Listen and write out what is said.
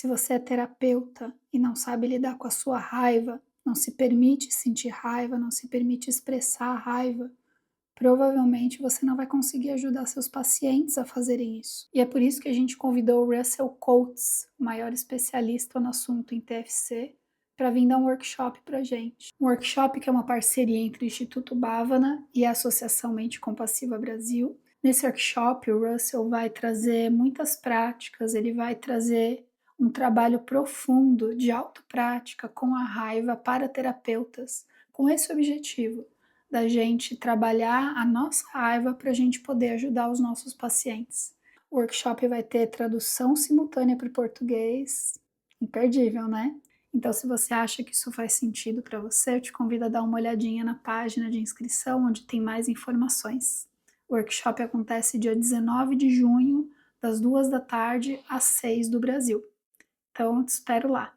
Se você é terapeuta e não sabe lidar com a sua raiva, não se permite sentir raiva, não se permite expressar a raiva, provavelmente você não vai conseguir ajudar seus pacientes a fazerem isso. E é por isso que a gente convidou o Russell Coates, o maior especialista no assunto em TFC, para vir dar um workshop para gente. Um workshop que é uma parceria entre o Instituto Bhavana e a Associação Mente Compassiva Brasil. Nesse workshop, o Russell vai trazer muitas práticas, ele vai trazer um trabalho profundo de autoprática com a raiva para terapeutas, com esse objetivo, da gente trabalhar a nossa raiva para a gente poder ajudar os nossos pacientes. O workshop vai ter tradução simultânea para o português, imperdível, né? Então, se você acha que isso faz sentido para você, eu te convido a dar uma olhadinha na página de inscrição, onde tem mais informações. O workshop acontece dia 19 de junho, das 2 da tarde às 6 do Brasil. Então, te espero lá.